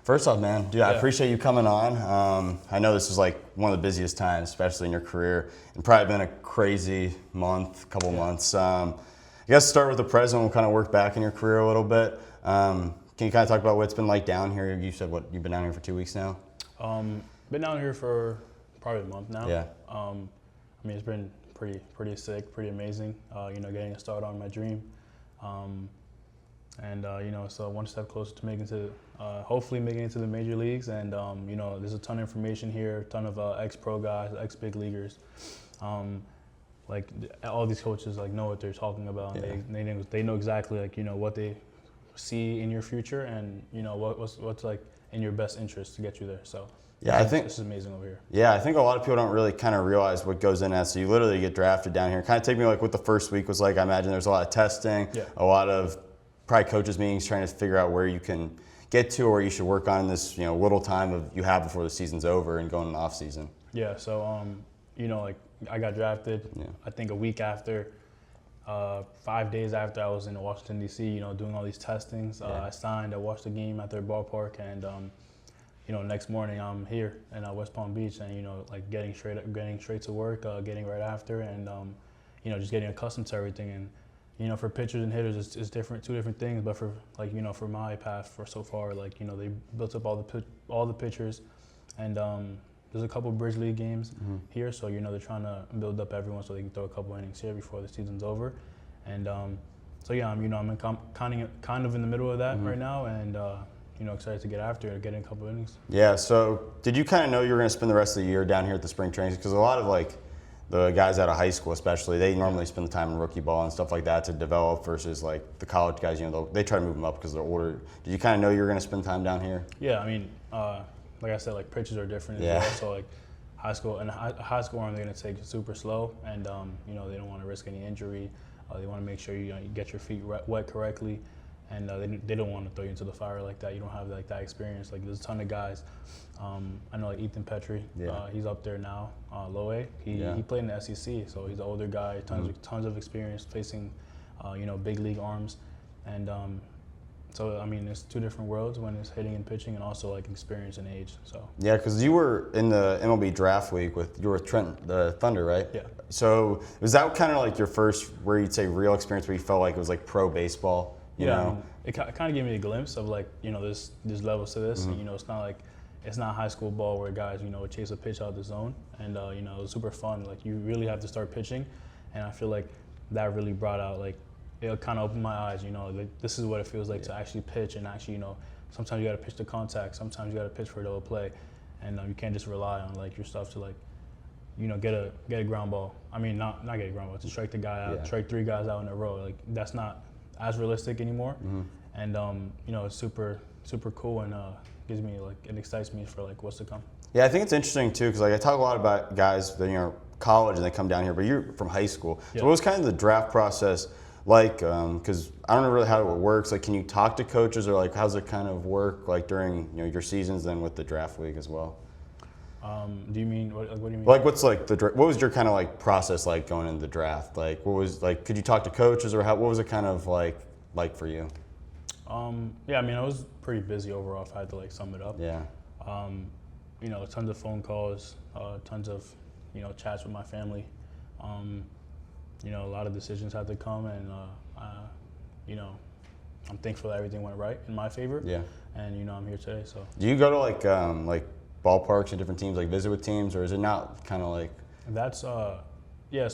First off, man, dude, I appreciate you coming on. I know this is like one of the busiest times, especially in your career, and probably been a crazy couple months. I guess start with the present. We'll kind of work back in your career a little bit. Can you kind of talk about what it's been like down here? You said you've been down here for 2 weeks now? Been down here for probably a month now. Yeah. I mean, it's been pretty sick, pretty amazing. Getting a start on my dream. So one step closer to hopefully making it to the major leagues. And, there's a ton of information here, a ton of ex-pro guys, ex-big leaguers. All these coaches know what they're talking about. Yeah. They know exactly what they see in your future and, what's in your best interest to get you there. So yeah, I think this is amazing over here. Yeah, I think a lot of people don't really kind of realize what goes in that. So you literally get drafted down here. Kind of take me what the first week was like. I imagine there's a lot of testing, a lot of probably coaches meetings trying to figure out where you can get to or where you should work on in this little time you have before the season's over and going in the off season. Yeah, so I got drafted. I think a week after, 5 days after I was in Washington D.C. Doing all these testings. I signed. I watched the game at their ballpark, and next morning I'm here in West Palm Beach, and getting straight to work, getting right after, and just getting accustomed to everything. And for pitchers and hitters, it's different, two different things. But for for my path for so far, they built up all the pitchers, and there's a couple Bridge League games here, so they're trying to build up everyone so they can throw a couple innings here before the season's over. And I'm kind of in the middle of that right now, and excited to get after it, get in a couple innings. Yeah. So did you kind of know you were going to spend the rest of the year down here at the spring training? Because a lot of the guys out of high school, especially, they normally spend the time in rookie ball and stuff like that to develop versus the college guys. They try to move them up because they're older. Did you kind of know you were going to spend time down here? Yeah. I mean, like I said, pitches are different as well. So high school arm, they're going to take it super slow, and they don't want to risk any injury. They want to make sure you get your feet wet correctly, and they don't want to throw you into the fire like that. You don't have that experience. There's a ton of guys. I know Ethan Petrie. He's up there now. Low A. He played in the SEC, so he's an older guy. Tons of experience facing, big league arms, and so I mean, it's two different worlds when it's hitting and pitching, and also experience and age. So yeah, because you were in the MLB draft week with Trent, the Thunder, right? Yeah. So was that kind of your first, where you'd say, real experience where you felt like it was pro baseball? You know? I mean, it kind of gave me a glimpse of there's levels to this. And, it's not high school ball where guys chase a pitch out of the zone, and it was super fun. You really have to start pitching, and I feel that really brought out it kind of opened my eyes. This is what it feels like to actually pitch, and actually sometimes you got to pitch to contact, sometimes you got to pitch for a double play, and you can't just rely on your stuff to get a ground ball. I mean, not get a ground ball, to strike the guy out, strike 3 guys out in a row. That's not as realistic anymore, and it's super cool, and gives me it excites me for what's to come. Yeah, I think it's interesting too, because I talk a lot about guys that college and they come down here, but you're from high school. So what was kind of the draft process like? Because I don't know really how it works. Can you talk to coaches, or how's it kind of work during your seasons, then with the draft week as well? Do you mean what do you mean? What's what was your kind of process going into the draft? What was could you talk to coaches, or what was it kind of like for you? Yeah, I mean, I was pretty busy overall, if I had to sum it up. Yeah. Tons of phone calls, tons of chats with my family. A lot of decisions had to come, and I'm thankful that everything went right in my favor. Yeah. And I'm here today. So. Do you go to ballparks and different teams, visit with teams, or is it not kind of That's yeah.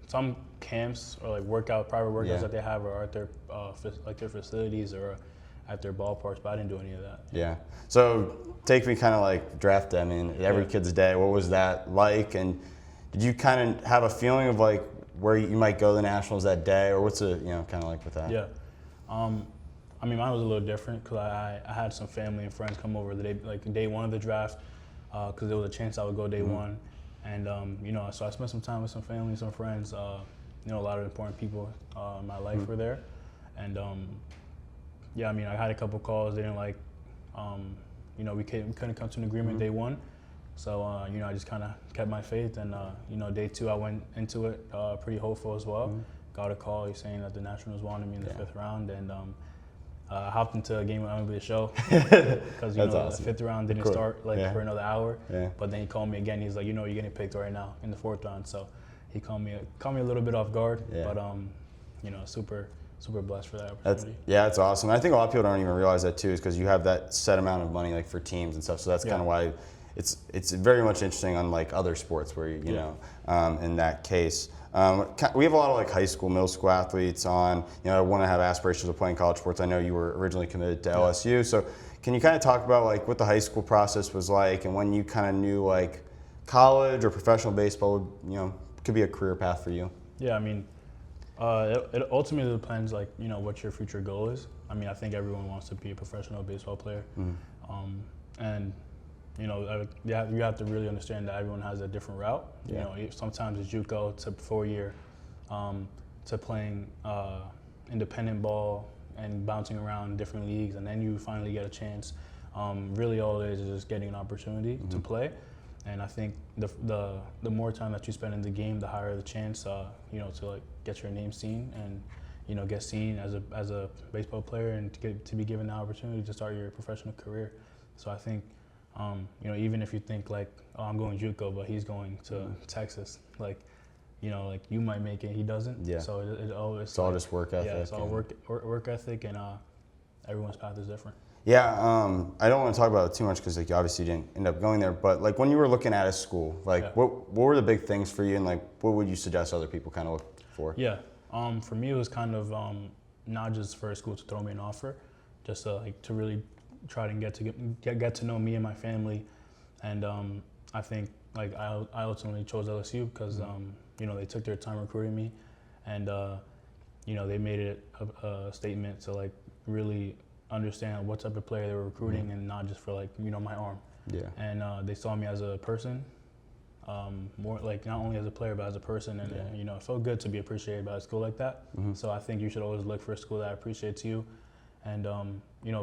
Some camps or private workouts that they have are at their their facilities or at their ballparks, but I didn't do any of that. Yeah. So take me kind of draft day. I mean, every kid's day. What was that like? And did you kind of have a feeling of where you might go to the Nationals that day, or what's it kind of with that? Yeah. I mean, mine was a little different because I had some family and friends come over the day, day one of the draft, because there was a chance I would go day one. And, so I spent some time with some family, some friends. A lot of important people in my life were there. And, yeah, I mean, I had a couple calls. They didn't we couldn't come to an agreement day one. So, I just kind of kept my faith. And, day two, I went into it pretty hopeful as well. Got a call saying that the Nationals wanted me in the 5th round. And, I hopped into a game with MLB The Show because Awesome. the 5th round didn't Cool. start for another hour. Yeah. But then he called me again. He's like, you're getting picked right now in the 4th round. So he called me a little bit off guard. Yeah. But super blessed for that opportunity. That's awesome. I think a lot of people don't even realize that too, is because you have that set amount of money like for teams and stuff. So that's kind of why it's very much interesting, unlike other sports where you know in that case. We have a lot of like high school, middle school athletes on. Want to have aspirations of playing college sports. I know you were originally committed to LSU, so can you kind of talk about like what the high school process was like, and when you kind of knew like college or professional baseball would, could be a career path for you? Yeah, I mean, it ultimately depends like what your future goal is. I mean, I think everyone wants to be a professional baseball player, and you have to really understand that everyone has a different route. Sometimes it's JUCO to 4-year, to playing independent ball and bouncing around different leagues, and then you finally get a chance. Really, all it is just getting an opportunity to play. And I think the more time that you spend in the game, the higher the chance, to like get your name seen and get seen as a baseball player, and to be given the opportunity to start your professional career. So I think. Even if you think like, oh, I'm going JUCO, but he's going to Texas, like you might make it, he doesn't. Yeah. So it's all just work ethic. Yeah, it's all work ethic, and everyone's path is different. Yeah, I don't want to talk about it too much because like you obviously didn't end up going there. But like when you were looking at a school, like what were the big things for you, and like what would you suggest other people kind of look for? Yeah, for me it was kind of not just for a school to throw me an offer, just to really try to get to know me and my family, and I think like I ultimately chose LSU because they took their time recruiting me, and they made it a statement to like really understand what type of player they were recruiting, and not just for like my arm. Yeah. And they saw me as a person, more like not only as a player but as a person, and it felt good to be appreciated by a school like that. So I think you should always look for a school that appreciates you, and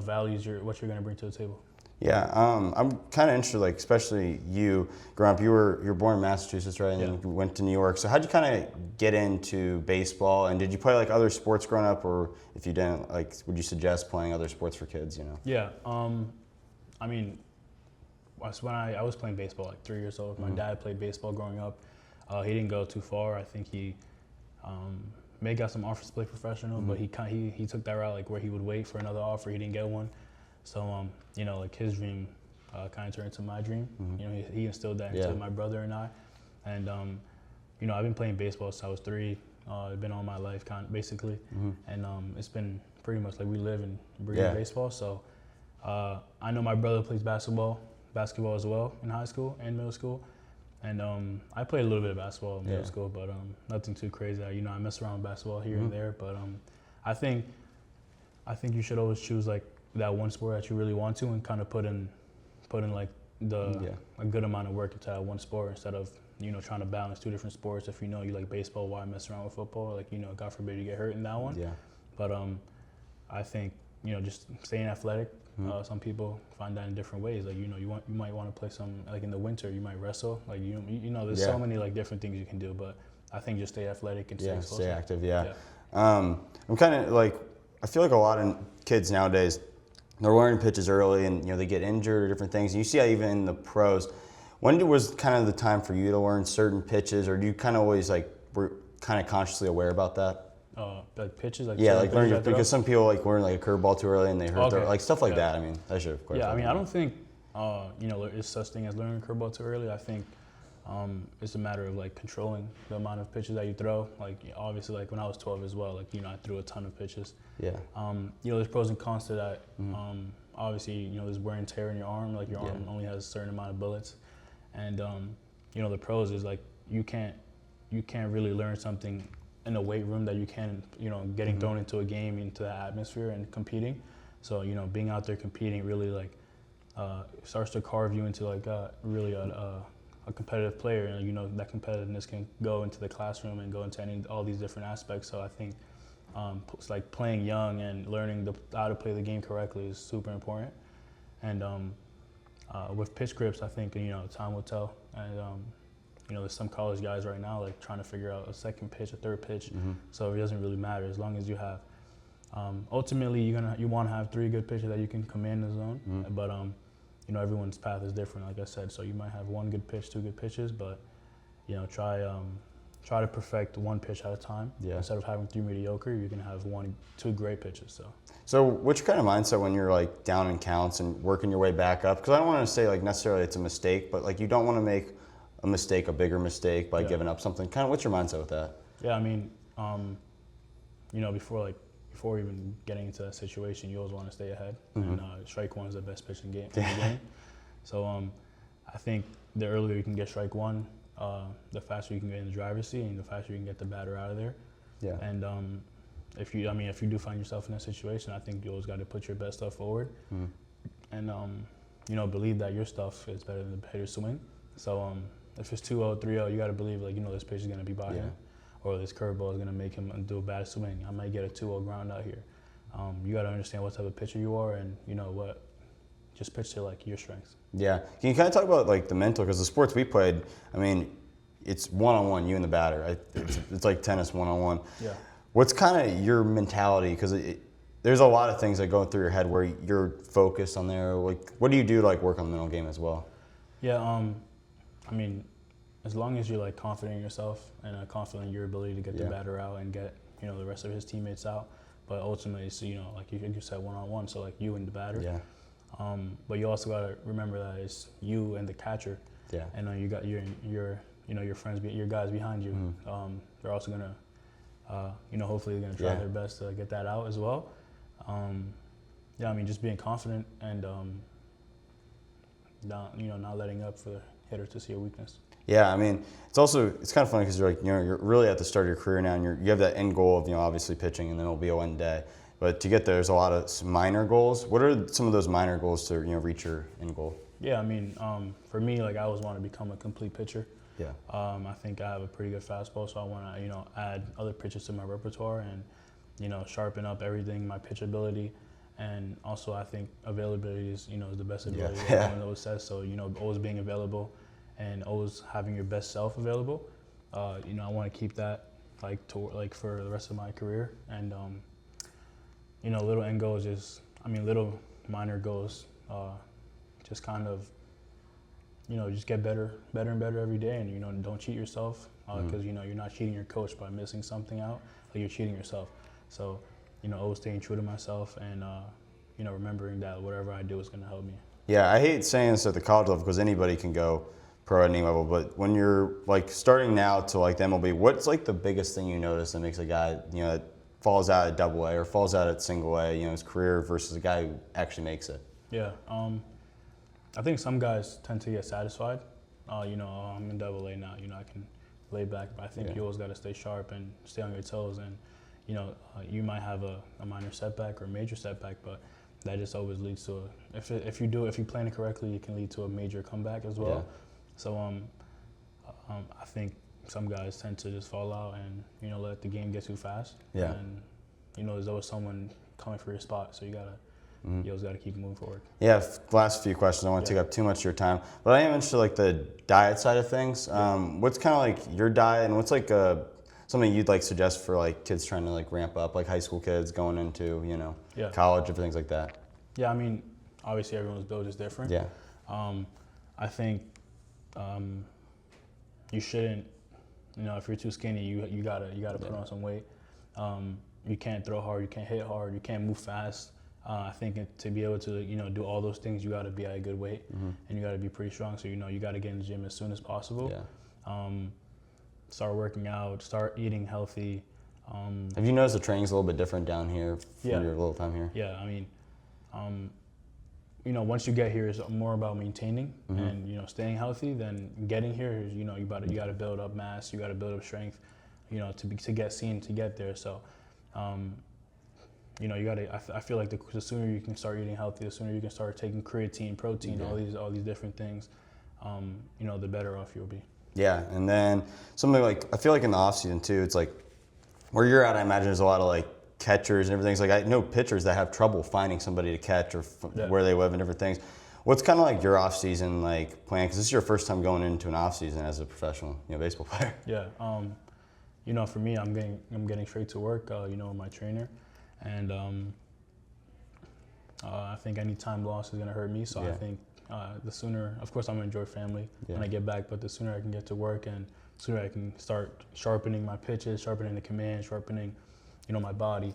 values what you're going to bring to the table. Yeah, I'm kind of interested, like especially you growing up. You were born in Massachusetts, right? And then you went to New York. So how'd you kind of get into baseball? And did you play like other sports growing up, or if you didn't, like, would you suggest playing other sports for kids? Yeah, I mean, when I was playing baseball like 3 years old. My dad played baseball growing up. He didn't go too far. I think he may have got some offers to play professional, but he took that route like where he would wait for another offer. He didn't get one. So, like his dream kind of turned into my dream. He instilled that into my brother and I. And, I've been playing baseball since I was 3. It's been all my life, basically. And it's been pretty much like we live and breathe baseball. So I know my brother plays basketball as well in high school and middle school. And I played a little bit of basketball in middle school, but nothing too crazy. I mess around with basketball here and there. But I think you should always choose like that one sport that you really want to, and kind of put in like a good amount of work into that one sport, instead of trying to balance 2 different sports. If you like baseball, why mess around with football? Like God forbid you get hurt in that one. Yeah. But I think just staying athletic. Some people find that in different ways. Like you might want to play some, like in the winter you might wrestle. Like there's so many like different things you can do. But I think just stay athletic and stay active. I'm kind of like, I feel like a lot of kids nowadays, they're learning pitches early, and they get injured or different things. And you see that even in the pros. When was kind of the time for you to learn certain pitches, or do you kind of always were kind of consciously aware about that? Like pitches, like learn because some people like learn like a curveball too early and they hurt their, like stuff like that. I mean, I should have. Yeah, I mean, I don't think there's such thing as learning a curveball too early. I think it's a matter of like controlling the amount of pitches that you throw. Like obviously, like when I was 12 as well, like I threw a ton of pitches. Yeah. There's pros and cons to that. Obviously, there's wear and tear in your arm. Like your arm only has a certain amount of bullets, and the pros is like you can't really learn something in a weight room that you can, getting thrown into a game, into that atmosphere and competing. So, being out there competing really like starts to carve you into like really a competitive player. And that competitiveness can go into the classroom and go into all these different aspects. So I think it's like playing young and learning how to play the game correctly is super important. And with pitch grips, I think, time will tell. And there's some college guys right now like trying to figure out a second pitch, a third pitch. So it doesn't really matter as long as you have Ultimately, you want to have 3 good pitches that you can command the zone, but everyone's path is different, like I said. So you might have 1 good pitch, 2 good pitches, but try to perfect 1 pitch at a time. Yeah. Instead of having 3 mediocre, you can have 2 great pitches. So what's your kind of mindset when you're like down in counts and working your way back up? Because I don't want to say like necessarily it's a mistake, but like you don't want to make a bigger mistake by giving up something. Kind of what's your mindset with that? Yeah, I mean, before even getting into that situation, you always want to stay ahead. And strike 1 is the best pitch in the game. So I think the earlier you can get strike 1, the faster you can get in the driver's seat, and the faster you can get the batter out of there. Yeah. And if you do find yourself in that situation, I think you always got to put your best stuff forward, and believe that your stuff is better than the hitter's swing. So if it's 2-0, 3-0, you got to believe this pitch is gonna be by him, or this curveball is gonna make him do a bad swing. I might get a 2-0 ground out here. You got to understand what type of pitcher you are, and just pitch to like your strengths. Yeah. Can you kind of talk about like the mental? Because the sports we played, I mean, it's one-on-one, you and the batter. It's like tennis one-on-one. Yeah. What's kind of your mentality? Because there's a lot of things that go through your head where you're focused on there. Like, what do you do to like work on the mental game as well? Yeah. I mean, as long as you're like confident in yourself and confident in your ability to get the batter out and get the rest of his teammates out, but ultimately, so like you said, one-on-one. So like you and the batter. Yeah. But you also gotta remember that it's you and the catcher. Yeah. And you got your friends, your guys behind you. They're also gonna, hopefully they're gonna try their best to get that out as well. I mean, just being confident and not letting up for the hitter to see a weakness. Yeah, I mean, it's kind of funny because you're really at the start of your career now, and you have that end goal of obviously pitching, and then it'll be a one day. But to get there, there's a lot of minor goals. What are some of those minor goals to reach your end goal? Yeah, I mean, for me, like I always want to become a complete pitcher. Yeah. I think I have a pretty good fastball, so I want to add other pitches to my repertoire and sharpen up everything, my pitch ability, and also I think availability is the best ability. Yeah. Everyone always says so. Always being available and always having your best self available. I want to keep that for the rest of my career, and little end goals little minor goals, just kind of, just get better and better every day, and don't cheat yourself, because you're not cheating your coach by missing something out, like you're cheating yourself. So, always staying true to myself, and remembering that whatever I do is going to help me. Yeah, I hate saying this at the college level because anybody can go pro at any level, but when you're like starting now to like the MLB, what's like the biggest thing you notice that makes a guy that falls out at Double A or falls out at Single A, his career versus a guy who actually makes it? Yeah, I think some guys tend to get satisfied. I'm in Double A now. I can lay back, but I think you always got to stay sharp and stay on your toes. And you might have a minor setback or a major setback, but that just always leads to if you plan it correctly, it can lead to a major comeback as well. Yeah. So I think some guys tend to just fall out and let the game get too fast. Yeah. And there's always someone coming for your spot, so you always gotta keep moving forward. Yeah. Last few questions. I don't want to take up too much of your time, but I am interested like the diet side of things. What's kind of like your diet, and what's like something you'd like suggest for like kids trying to like ramp up, like high school kids going into college or things like that? Yeah, I mean, obviously everyone's build is different. Yeah. I think you shouldn't, if you're too skinny, you gotta put on some weight. You can't throw hard, you can't hit hard, you can't move fast. I think to be able to do all those things, you gotta be at a good weight, and you gotta be pretty strong. So you gotta get in the gym as soon as possible. Yeah. Start working out, start eating healthy. Have you noticed the training's a little bit different down here for your little time here? Yeah, I mean, once you get here, it's more about maintaining and staying healthy than getting here. Is you got to build up mass, you got to build up strength, to get seen to get there. So, you got to. I feel like the sooner you can start eating healthy, the sooner you can start taking creatine, protein, all these different things, the better off you'll be. Yeah, and then something like I feel like in the off season too, it's like where you're at. I imagine there's a lot of like catchers and everything. It's like I know pitchers that have trouble finding somebody to catch or where they live and different things. What's kind of like your off season like plan? Because this is your first time going into an off season as a professional baseball player. Yeah, for me, I'm getting straight to work. With my trainer, and I think any time lost is gonna hurt me. So I think the sooner, of course, I'm gonna enjoy family when I get back, but the sooner I can get to work and the sooner I can start sharpening my pitches, sharpening the command, sharpening, my body,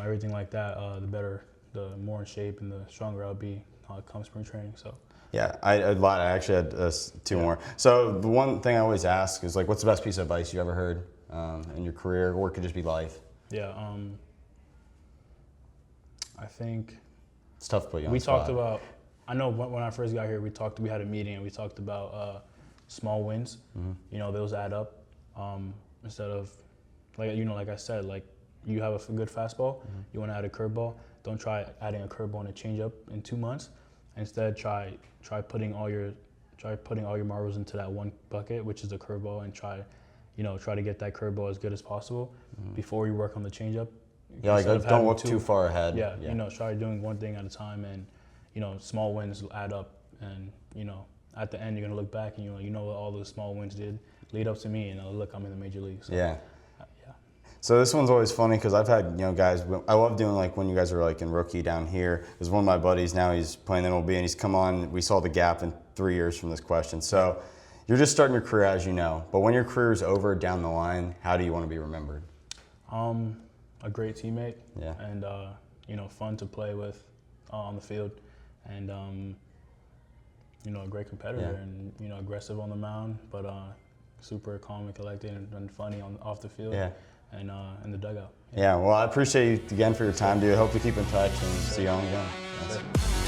everything like that, the better, the more in shape and the stronger I'll be come spring training. So. Yeah, I actually had two more. So the one thing I always ask is like, what's the best piece of advice you ever heard in your career, or it could just be life? Yeah, I think it's tough to put you on we the spot. talked about. I know when I first got here, we had a meeting and we talked about small wins. Those add up. Instead of like I said, like you have a good fastball, you want to add a curveball. Don't try adding a curveball and a changeup in 2 months. Instead, try putting all your marbles into that one bucket, which is a curveball, and try to get that curveball as good as possible before you work on the changeup. Yeah, like don't look too far ahead. Yeah, try doing one thing at a time, and small wins add up, and at the end you're gonna look back and you know what all those small wins did lead up to me, and look, I'm in the major leagues. So, yeah. So this one's always funny because I've had guys. I love doing like when you guys are like in rookie down here. There's one of my buddies now. He's playing MLB and he's come on. We saw the gap in 3 years from this question. So you're just starting your career, as you know. But when your career is over down the line, how do you want to be remembered? A great teammate. Yeah. And fun to play with on the field, and a great competitor, and aggressive on the mound, but super calm and collected and funny off the field. Yeah. And in the dugout. Yeah, well, I appreciate you again for your time, dude. I hope to keep in touch and see you on again. Sure.